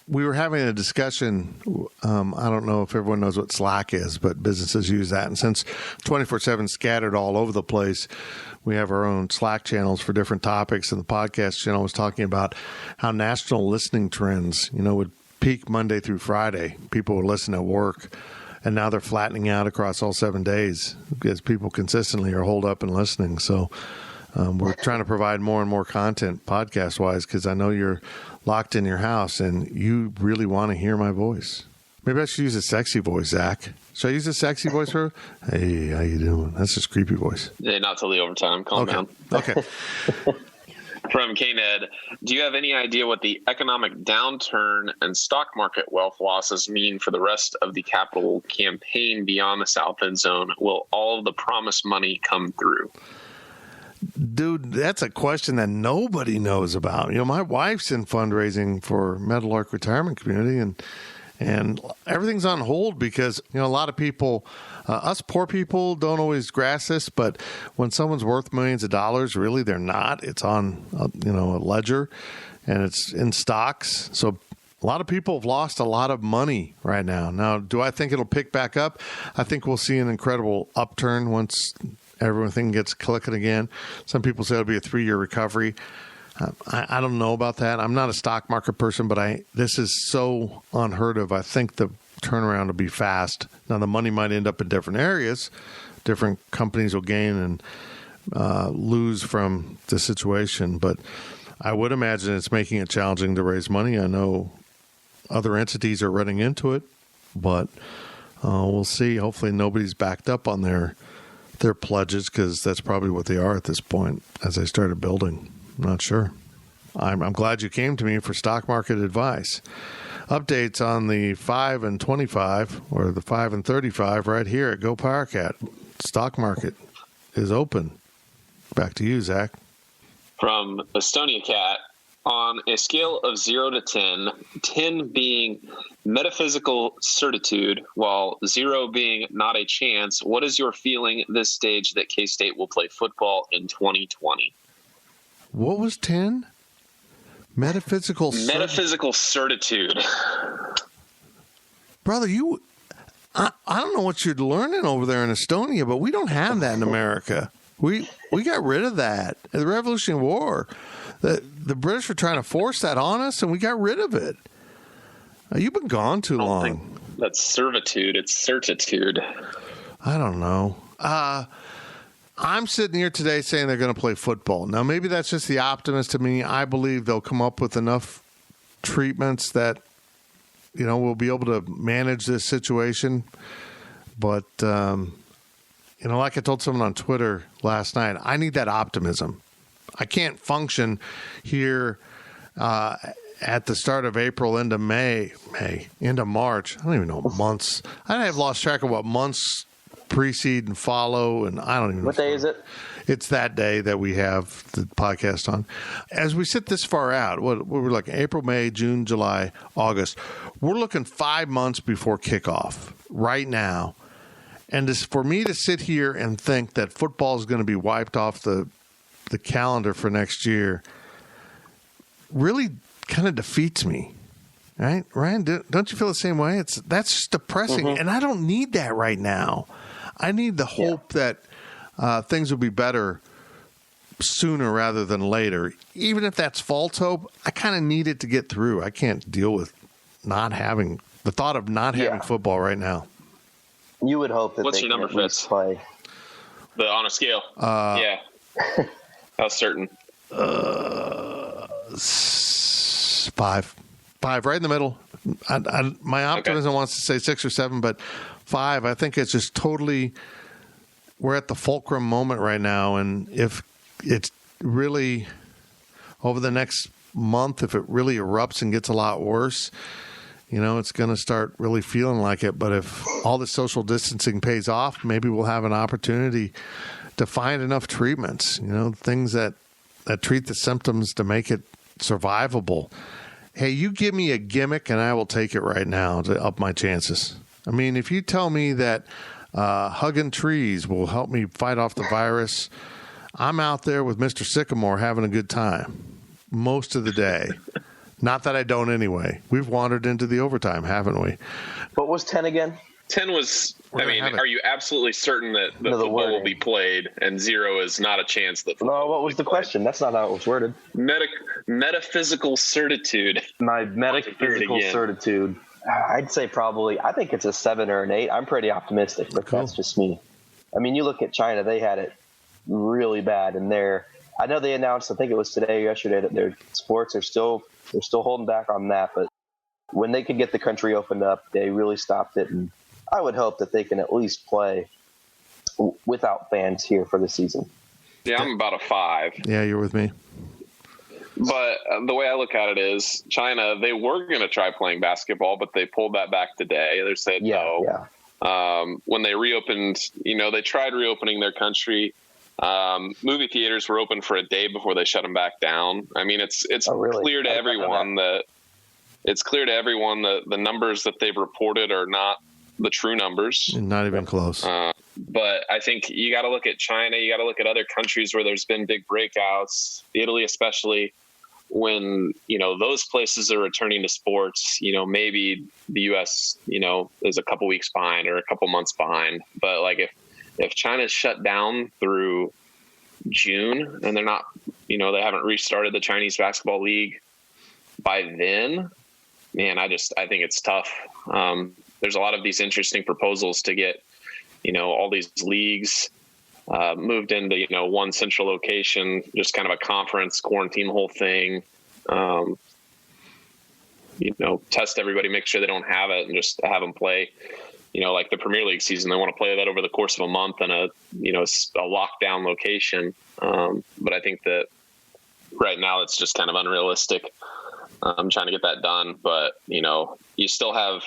We were having a discussion. I don't know if everyone knows what Slack is, but businesses use that. And since 24/7 scattered all over the place, we have our own Slack channels for different topics. And the podcast channel was talking about how national listening trends, would peak Monday through Friday. People would listen at work. And now they're flattening out across all 7 days because people consistently are holed up and listening. So we're trying to provide more and more content podcast-wise because I know you're locked in your house and you really want to hear my voice. Maybe I should use a sexy voice, Zach. Should I use a sexy voice for her? Hey, how you doing? That's just creepy voice. Yeah, not till the overtime. Calm down. Okay. From K-Ned, do you have any idea what the economic downturn and stock market wealth losses mean for the rest of the capital campaign beyond the South End Zone? Will all of the promised money come through? Dude, that's a question that nobody knows about. You know, my wife's in fundraising for Meadowlark Retirement Community, and everything's on hold because, you know, a lot of people, us poor people don't always grasp this, but when someone's worth millions of dollars, really they're not. It's on, a ledger, and it's in stocks. So a lot of people have lost a lot of money right now. Now, do I think it'll pick back up? I think we'll see an incredible upturn once everything gets clicking again. Some people say it'll be a 3-year recovery. I don't know about that. I'm not a stock market person, but this is so unheard of. I think the turnaround will be fast. Now, the money might end up in different areas. Different companies will gain and lose from the situation. But I would imagine it's making it challenging to raise money. I know other entities are running into it, but we'll see. Hopefully nobody's backed up on their pledges, because that's probably what they are at this point as they started building. I'm not sure. I'm glad you came to me for stock market advice. Updates on the 5 and 25 or the 5 and 35 right here at Go PowerCat. Stock market is open. Back to you, Zach. From Estonia Cat, on a scale of 0 to 10, 10 being metaphysical certitude, while 0 being not a chance, what is your feeling this stage that K-State will play football in 2020? What was 10? Metaphysical certitude. Brother, I don't know what you're learning over there in Estonia, but we don't have that in America. We got rid of that in the Revolutionary War. The British were trying to force that on us, and we got rid of it. You've been gone too long. Think that's servitude. It's certitude. I don't know. I'm sitting here today saying they're going to play football. Now, maybe that's just the optimist to me. I believe they'll come up with enough treatments that, we'll be able to manage this situation. But, like I told someone on Twitter last night, I need that optimism. I can't function here at the start of April into May, into March. I don't even know months. I have lost track of what months precede and follow, and I don't even know. What day is it? It's that day that we have the podcast on. As we sit this far out, we're looking April, May, June, July, August. We're looking 5 months before kickoff right now. And for me to sit here and think that football is going to be wiped off the calendar for next year really kind of defeats me. Right? Ryan, don't you feel the same way? That's just depressing. Mm-hmm. And I don't need that right now. I need the hope that things will be better sooner rather than later. Even if that's false hope, I kind of need it to get through. I can't deal with the thought of not having football right now. You would hope that. What's they your number, Fitz? Play. But on a scale, yeah. How certain? 5, right in the middle. My optimism wants to say 6 or 7, but 5. I think it's just totally. We're at the fulcrum moment right now, and if it's really over the next month, if it really erupts and gets a lot worse, it's going to start really feeling like it. But if all the social distancing pays off, maybe we'll have an opportunity to find enough treatments, things that treat the symptoms to make it survivable. Hey, you give me a gimmick and I will take it right now to up my chances. I mean, if you tell me that hugging trees will help me fight off the virus, I'm out there with Mr. Sycamore having a good time most of the day. Not that I don't anyway. We've wandered into the overtime, haven't we? What was 10 again? 10 was, are you absolutely certain that the football will be played, and 0 is not a chance that football what was the question? That's not how it was worded. Metaphysical certitude. My metaphysical certitude. I'd say I think it's a 7 or an 8. I'm pretty optimistic, but that's just me. I mean, you look at China, they had it really bad in there. I know they announced, I think it was today or yesterday, that their sports are still holding back on that, but when they could get the country opened up, they really stopped it. And I would hope that they can at least play without fans here for the season. Yeah, I'm about a 5. Yeah, you're with me. But the way I look at it is China, they were going to try playing basketball, but they pulled that back today. They said no. Yeah. When they reopened, they tried reopening their country. Movie theaters were open for a day before they shut them back down. I mean, it's really? clear to everyone that the numbers that they've reported are not the true numbers. Not even close. But I think you got to look at China. You got to look at other countries where there's been big breakouts, Italy especially, when, those places are returning to sports. Maybe the U.S., is a couple weeks behind or a couple months behind. But like if China's shut down through June and they're not, they haven't restarted the Chinese basketball league by then, man, I think it's tough. There's a lot of these interesting proposals to get, all these leagues moved into, one central location, just kind of a conference, quarantine the whole thing, test everybody, make sure they don't have it, and just have them play, like the Premier League season. They want to play that over the course of a month in a lockdown location. But I think that right now it's just kind of unrealistic. I'm trying to get that done, but you still have,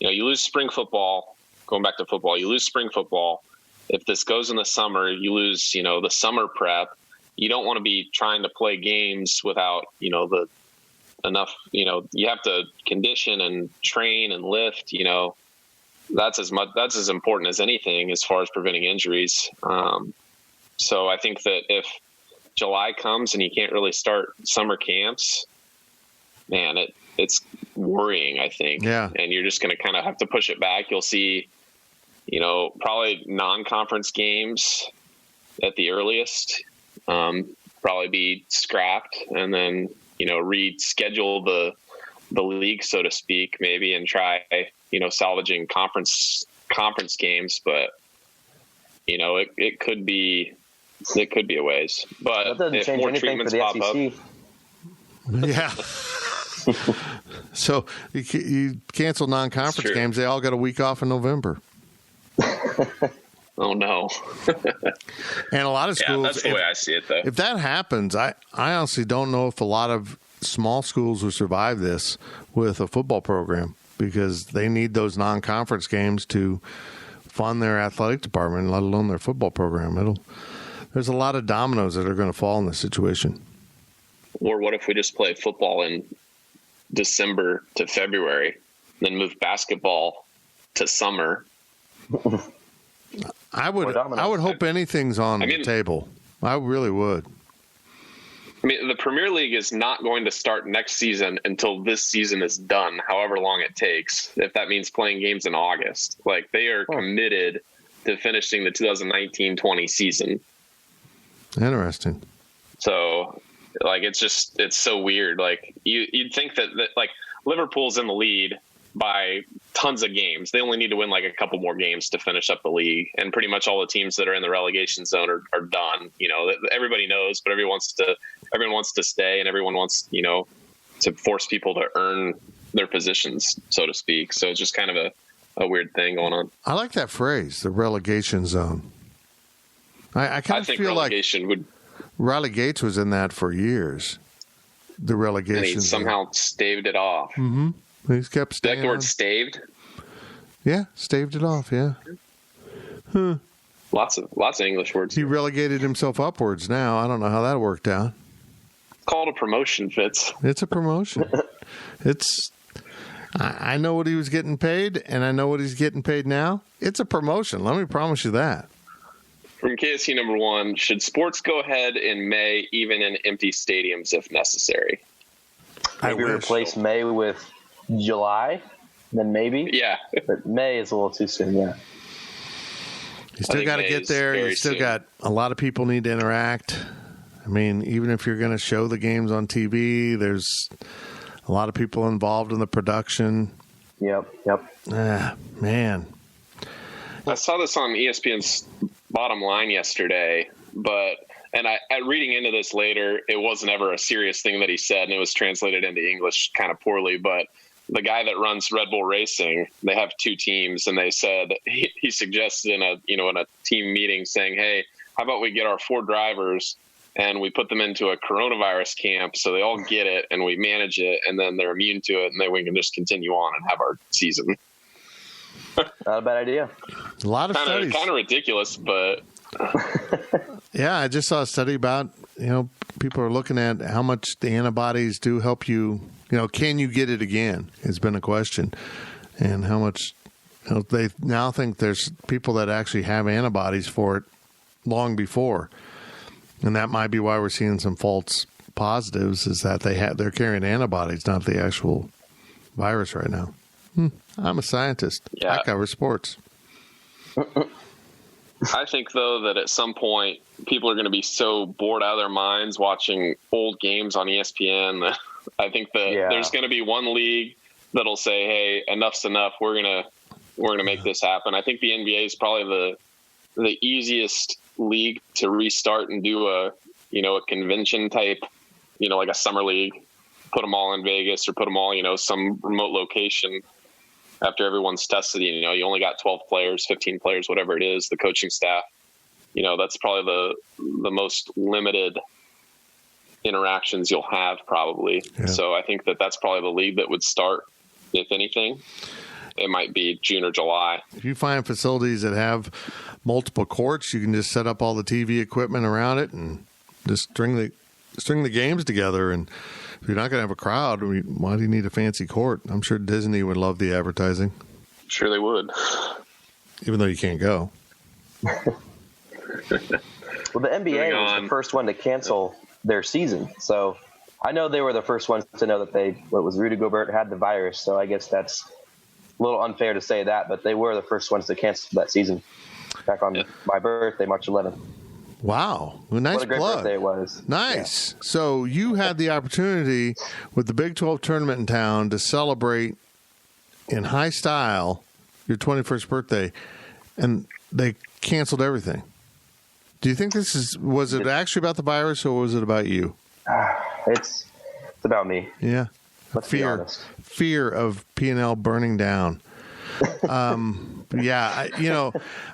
you lose spring football. Going back to football, you lose spring football. If this goes in the summer, you lose, the summer prep. You don't want to be trying to play games without, the enough, you have to condition and train and lift, that's as important as anything as far as preventing injuries. So I think that if July comes and you can't really start summer camps, man, it's worrying, I think. Yeah. And you're just going to kind of have to push it back. You'll see, probably non-conference games at the earliest, probably be scrapped, and then, reschedule the league, so to speak, maybe, and try, salvaging conference games. But, it could be a ways, but if more treatments pop up. Yeah. So you cancel non-conference games. They all got a week off in November. Oh no. And a lot of schools. Yeah, that's the way I see it, though. If that happens, I honestly don't know if a lot of small schools will survive this with a football program, because they need those non-conference games to fund their athletic department, let alone their football program. There's a lot of dominoes that are going to fall in this situation. Or what if we just play football in December to February, then move basketball to summer? I would hope anything's on the table. I really would. I mean, the Premier League is not going to start next season until this season is done, however long it takes, if that means playing games in August. Like, they are committed to finishing the 2019-20 season. Interesting. So, like, it's so weird. Like, you'd think that like, Liverpool's in the lead by tons of games. They only need to win like a couple more games to finish up the league, and pretty much all the teams that are in the relegation zone are done. Everybody knows, but everyone wants to stay, and everyone wants, to force people to earn their positions, so to speak. So it's just kind of a weird thing going on. I like that phrase, the relegation zone. I think relegation would. Riley Gates was in that for years. The relegation and he somehow staved it off. Mm-hmm. He's kept staying. Do you like the word staved? Yeah, staved it off. Yeah. Huh. Lots of English words. He relegated himself upwards. Now I don't know how that worked out. It's called a promotion, Fitz. It's a promotion. I know what he was getting paid, and I know what he's getting paid now. It's a promotion. Let me promise you that. From KSC number 1, should sports go ahead in May, even in empty stadiums if necessary? Maybe replace May with July, then maybe. Yeah. But May is a little too soon, yeah. You still got to get there. You still got a lot of people need to interact. I mean, even if you're going to show the games on TV, there's a lot of people involved in the production. Yep. Man. I saw this on ESPN's Bottom Line yesterday, and I reading into this later, it wasn't ever a serious thing that he said, and it was translated into English kind of poorly, but the guy that runs Red Bull Racing, they have 2 teams, and they said he suggested in a team meeting saying, hey, how about we get our 4 drivers and we put them into a coronavirus camp so they all get it and we manage it and then they're immune to it and then we can just continue on and have our season. Not a bad idea. A lot of studies. Kind of ridiculous, but yeah, I just saw a study about, people are looking at how much the antibodies do help you. Can you get it again? It's been a question, and how much they now think there's people that actually have antibodies for it long before, and that might be why we're seeing some false positives. Is that they're carrying antibodies, not the actual virus right now. I'm a scientist. Yeah. I cover sports. I think, though, that at some point people are going to be so bored out of their minds watching old games on ESPN that I think that there's going to be one league that'll say, "Hey, enough's enough. We're gonna make this happen." I think the NBA is probably the easiest league to restart and do a convention type, like a summer league. Put them all in Vegas or put them all, some remote location. After everyone's tested, you only got 12 players, 15 players, whatever it is, the coaching staff. That's probably the most limited interactions you'll have probably. Yeah. So I think that's probably the league that would start, if anything. It might be June or July. If you find facilities that have multiple courts, you can just set up all the TV equipment around it and just string the games together. And if you're not going to have a crowd, why do you need a fancy court? I'm sure Disney would love the advertising. Sure they would. Even though you can't go. Well, the NBA was the first one to cancel their season. So I know they were the first ones to know that Rudy Gilbert had the virus. So I guess that's a little unfair to say that, but they were the first ones to cancel that season back on my birthday, March 11th. Wow. Well, nice what a great plug. birthday it was. Nice. Yeah. So you had the opportunity with the Big 12 tournament in town to celebrate in high style your 21st birthday, and they canceled everything. Do you think was it actually about the virus or was it about you? It's about me. Yeah. Let's be honest. Fear of P&L burning down. Yeah.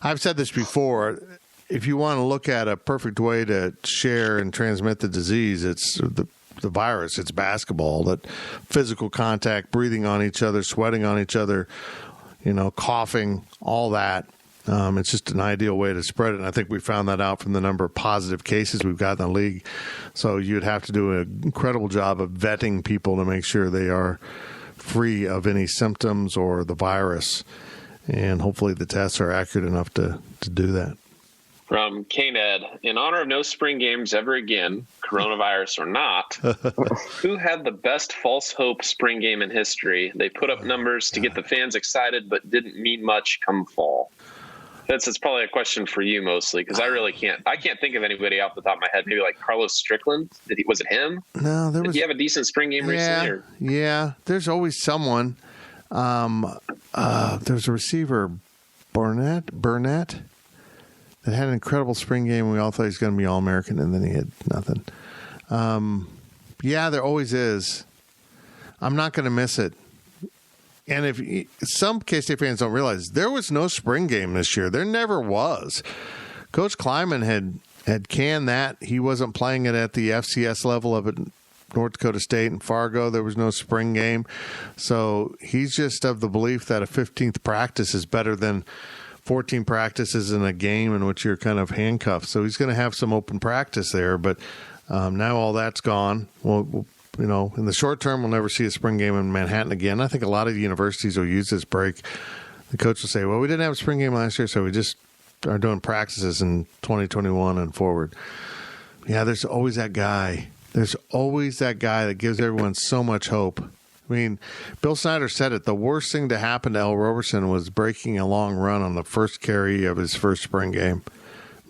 I've said this before. If you want to look at a perfect way to share and transmit the disease, it's the virus. It's basketball, that physical contact, breathing on each other, sweating on each other, coughing, all that. It's just an ideal way to spread it. And I think we found that out from the number of positive cases we've got in the league. So you'd have to do an incredible job of vetting people to make sure they are free of any symptoms or the virus. And hopefully the tests are accurate enough to do that. From K-Ned, in honor of no spring games ever again, coronavirus or not, who had the best false hope spring game in history? They put up numbers to get the fans excited, but didn't mean much come fall. It's probably a question for you mostly, because I can't think of anybody off the top of my head. Maybe like Carlos Strickland. Was it him? No, Did he have a decent spring game recently? Yeah, there's always someone. There's a receiver, Burnett, that had an incredible spring game, and we all thought he was going to be All-American, and then he had nothing. Yeah, there always is. I'm not going to miss it. And if some K-State fans don't realize, there was no spring game this year. There never was. Coach Kleiman had canned that. He wasn't playing it at the FCS level of it. North Dakota State and Fargo, there was no spring game. So he's just of the belief that a 15th practice is better than 14 practices in a game in which you're kind of handcuffed. So he's going to have some open practice there. But now all that's gone. Well, in the short term, we'll never see a spring game in Manhattan again. I think a lot of universities will use this break. The coach will say, well, we didn't have a spring game last year, so we just are doing practices in 2021 and forward. Yeah, there's always that guy. There's always that guy that gives everyone so much hope. I mean, Bill Snyder said it. The worst thing to happen to Al Roberson was breaking a long run on the first carry of his first spring game.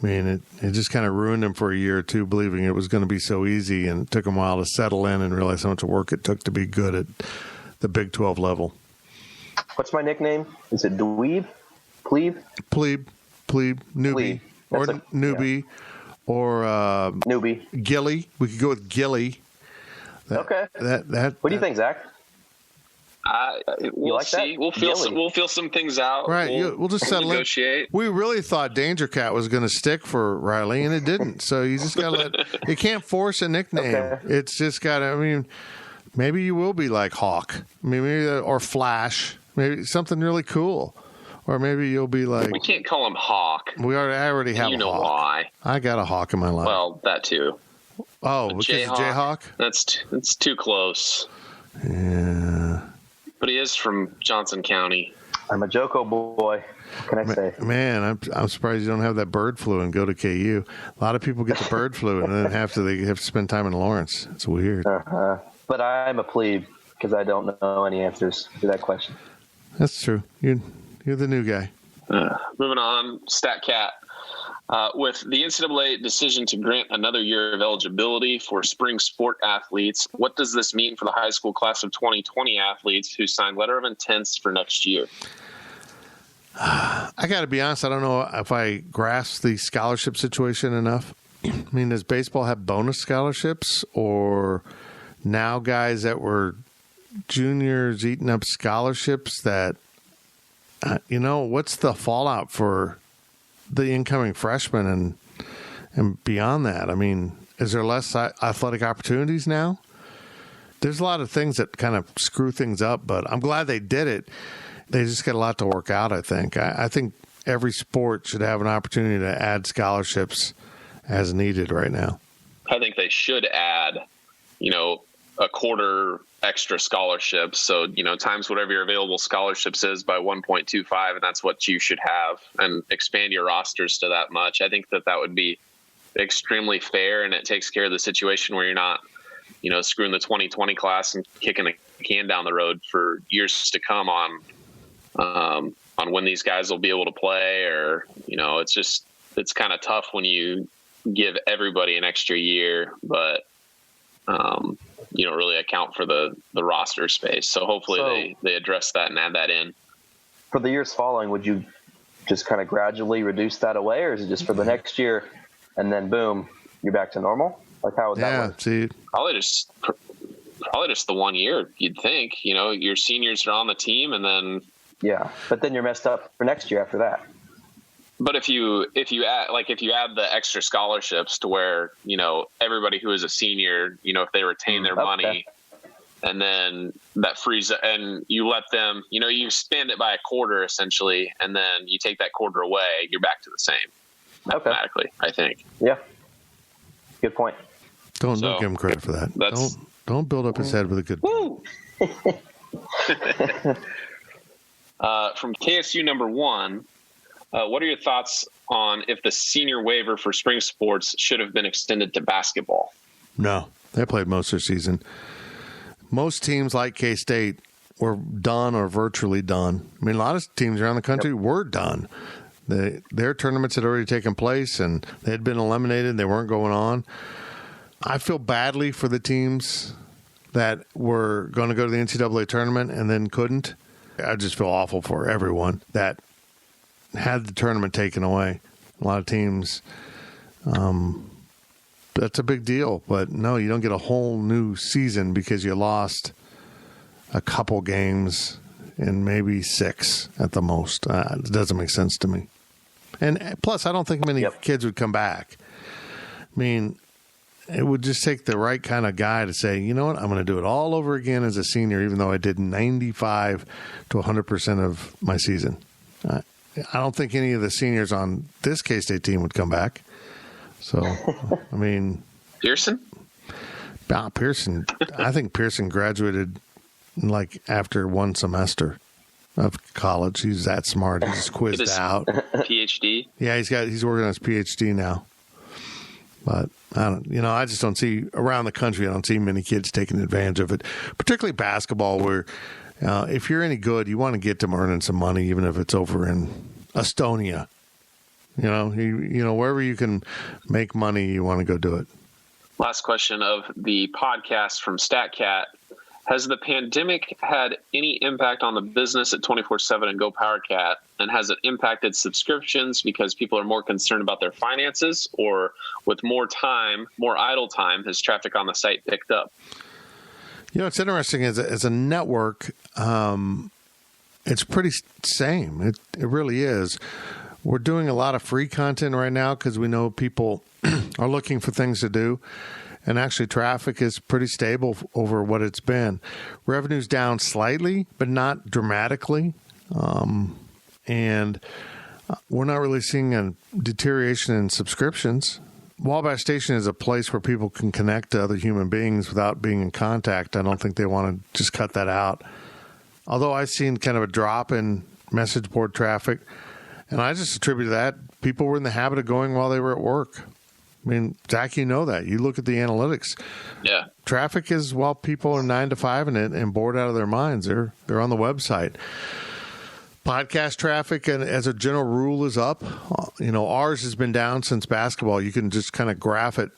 I mean, it just kind of ruined him for a year or two, believing it was going to be so easy, and it took him a while to settle in and realize how much work it took to be good at the Big 12 level. What's my nickname? Is it Dweeb? Plebe, newbie, or newbie, yeah. Or newbie. Gilly. We could go with Gilly. Okay. What do you think, Zach? We'll like see. that? We'll feel some things out. Right. We'll just settle negotiate. We really thought Danger Cat was going to stick for Riley, and it didn't. So you just got to you can't force a nickname. Okay. It's just got to, I mean, maybe you will be like Hawk. Maybe or Flash. Maybe something really cool. Or maybe you'll be like... We can't call him Hawk. I already have a Hawk. You know why. I got a Hawk in my life. Well, that too. Oh, because of Jayhawk? That's too close. Yeah. But he is from Johnson County. I'm a Joko boy. What can I say? Man, I'm surprised you don't have that bird flu and go to KU. A lot of people get the bird flu and then have to spend time in Lawrence. It's weird. But I'm a plebe because I don't know any answers to that question. That's true. You're the new guy. Moving on, StatCat. With the NCAA decision to grant another year of eligibility for spring sport athletes, what does this mean for the high school class of 2020 athletes who signed letter of intents for next year? I got to be honest, I don't know if I grasp the scholarship situation enough. I mean, does baseball have bonus scholarships, or now guys that were juniors eating up scholarships that, what's the fallout for the incoming freshmen and beyond that? I mean, is there less athletic opportunities now? There's a lot of things that kind of screw things up, but I'm glad they did it. They just got a lot to work out, I think. I think every sport should have an opportunity to add scholarships as needed right now. I think they should add, a quarter extra scholarships. So, times whatever your available scholarships is by 1.25, and that's what you should have, and expand your rosters to that much. I think that would be extremely fair, and it takes care of the situation where you're not, screwing the 2020 class and kicking a can down the road for years to come on when these guys will be able to play, or, it's kind of tough when you give everybody an extra year, but, you don't really account for the roster space. So hopefully they address that and add that in. For the years following, would you just kind of gradually reduce that away, or is it just for the next year and then boom, you're back to normal? Like, how would that work? See, probably just the 1 year, you'd think. Your seniors are on the team, and then but then you're messed up for next year after that. But if you add the extra scholarships to where, everybody who is a senior, if they retain their money, and then that frees, and you let them, you spend it by a quarter essentially, and then you take that quarter away, you're back to the same mathematically, I think. Yeah. Good point. Don't give him credit for that. Don't build up his head with a good point. From KSU number 1, what are your thoughts on if the senior waiver for spring sports should have been extended to basketball? No, they played most of their season. Most teams like K-State were done or virtually done. I mean, a lot of teams around the country were done. Their tournaments had already taken place, and they had been eliminated. They weren't going on. I feel badly for the teams that were going to go to the NCAA tournament and then couldn't. I just feel awful for everyone that had the tournament taken away. A lot of teams, that's a big deal. But no, you don't get a whole new season because you lost a couple games and maybe 6 at the most. It doesn't make sense to me. And plus, I don't think many kids would come back. I mean, it would just take the right kind of guy to say, you know what, I'm going to do it all over again as a senior, even though I did 95 to 100% of my season. I don't think any of the seniors on this K-State team would come back. So, I mean... Pearson? Pearson. I think Pearson graduated after one semester of college. He's that smart. He's quizzed out. PhD? Yeah, he's working on his PhD now. But I just don't see around the country. I don't see many kids taking advantage of it, particularly basketball, where if you're any good, you want to get them earning some money, even if it's over in Estonia. Wherever you can make money, you want to go do it. Last question of the podcast from StatCat. Has the pandemic had any impact on the business at 24/7 and Go PowerCat? And has it impacted subscriptions because people are more concerned about their finances, or with more idle time, has traffic on the site picked up? It's interesting as a network. It's pretty same. It really is. We're doing a lot of free content right now because we know people are looking for things to do. And actually, traffic is pretty stable over what it's been. Revenue's down slightly, but not dramatically. And we're not really seeing a deterioration in subscriptions. Wabash Station is a place where people can connect to other human beings without being in contact. I don't think they want to just cut that out. Although I've seen kind of a drop in message board traffic, and I just attribute that people were in the habit of going while they were at work. I mean, Zach, you know that. You look at the analytics. Yeah. Traffic is while people are 9 to 5 in it and bored out of their minds. They're on the website. Podcast traffic, and as a general rule, is up. Ours has been down since basketball. You can just kind of graph it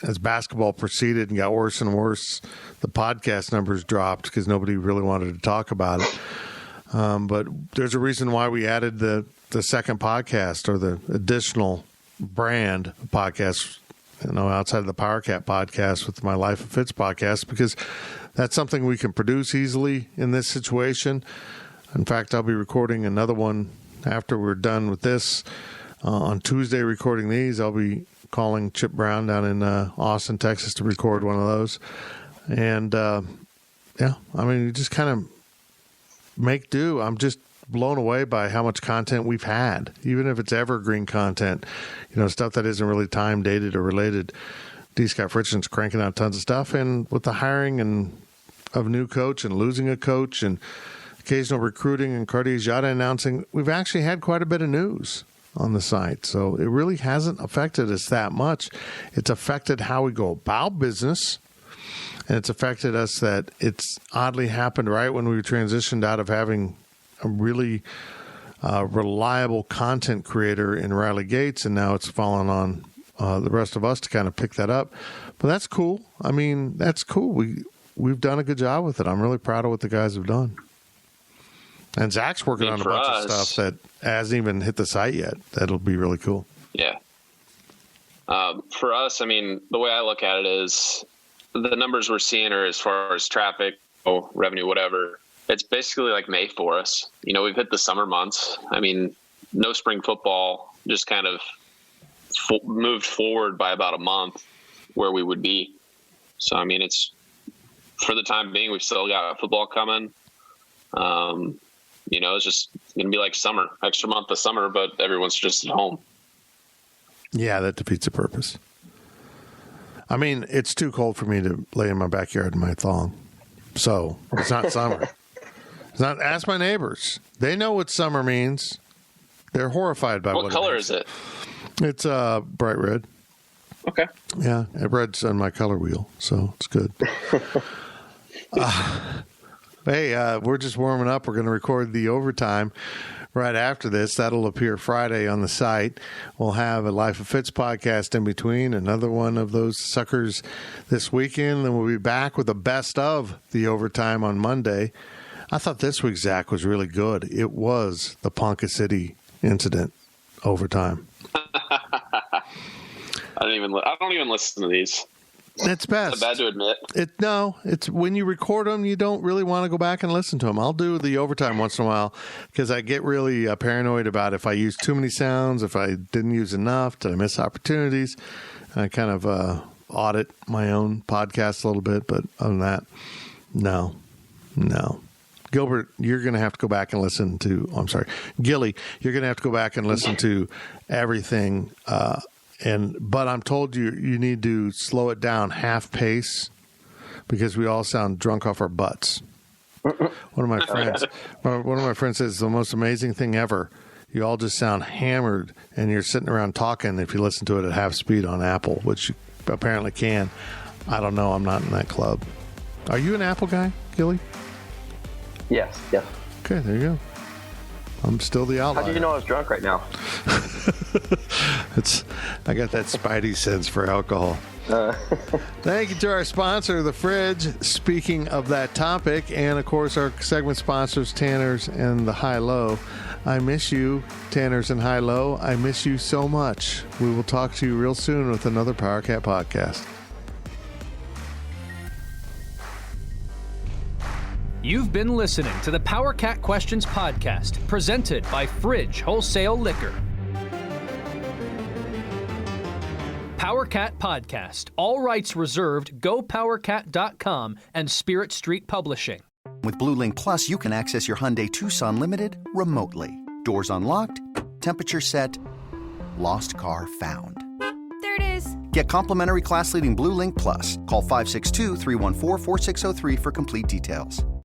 as basketball proceeded and got worse and worse. The podcast numbers dropped because nobody really wanted to talk about it. But there's a reason why we added the second podcast or the additional brand podcast, outside of the PowerCat podcast with my Life of Fitz podcast, because that's something we can produce easily in this situation. In fact, I'll be recording another one after we're done with this. On Tuesday, recording these, I'll be calling Chip Brown down in Austin, Texas, to record one of those. And, you just kind of make do. I'm just blown away by how much content we've had, even if it's evergreen content, stuff that isn't really time dated or related. D. Scott Fritchen's cranking out tons of stuff, and with the hiring of a new coach and losing a coach and occasional recruiting and Cardiajada announcing, we've actually had quite a bit of news on the site. So it really hasn't affected us that much. It's affected how we go about business, and it's affected us that it's oddly happened right when we transitioned out of having a really reliable content creator in Riley Gates, and now it's fallen on the rest of us to kind of pick that up. But that's cool. I mean, that's cool. We've done a good job with it. I'm really proud of what the guys have done. And Zach's working on a bunch of stuff that hasn't even hit the site yet. That'll be really cool. Yeah. For us, the way I look at it is the numbers we're seeing are, as far as traffic, revenue, whatever, it's basically like May for us. We've hit the summer months. No spring football, just kind of moved forward by about a month where we would be. So, it's for the time being, we've still got football coming. It's just going to be like summer, extra month of summer, but everyone's just at home. Yeah, that defeats the purpose. It's too cold for me to lay in my backyard in my thong. So it's not summer. It's not. Ask my neighbors. They know what summer means. They're horrified by what color is it? It's bright red. Okay. Yeah, red's on my color wheel, so it's good. Hey, we're just warming up. We're going to record the overtime right after this. That'll appear Friday on the site. We'll have a Life of Fitz podcast in between, another one of those suckers this weekend. Then we'll be back with the best of the overtime on Monday. I thought this week, Zach, was really good. It was the Ponca City incident overtime. I don't even listen to these. It's best. It's bad to admit. It's when you record them, you don't really want to go back and listen to them. I'll do the overtime once in a while because I get really paranoid about if I use too many sounds, if I didn't use enough, did I miss opportunities? And I kind of audit my own podcast a little bit, but other than that, no. Gilbert, you're going to have to go back and listen to, Gilly, you're going to have to go back and listen to everything. But I'm told you need to slow it down half pace because we all sound drunk off our butts. One of my friends says the most amazing thing ever. You all just sound hammered and you're sitting around talking if you listen to it at half speed on Apple, which you apparently can. I don't know. I'm not in that club. Are you an Apple guy, Gilly? Yes. Yeah. Okay, there you go. I'm still the outlier. How do you know I was drunk right now? I got that spidey sense for alcohol. Thank you to our sponsor, The Fridge. Speaking of that topic, and of course our segment sponsors, Tanners and the High Low. I miss you, Tanners and High Low. I miss you so much. We will talk to you real soon with another PowerCat podcast. You've been listening to the Power Cat Questions podcast, presented by Fridge Wholesale Liquor. Power Cat Podcast. All rights reserved. GoPowerCat.com and Spirit Street Publishing. With Blue Link Plus, you can access your Hyundai Tucson Limited remotely. Doors unlocked, temperature set, lost car found. There it is. Get complimentary class-leading Blue Link Plus. Call 562-314-4603 for complete details.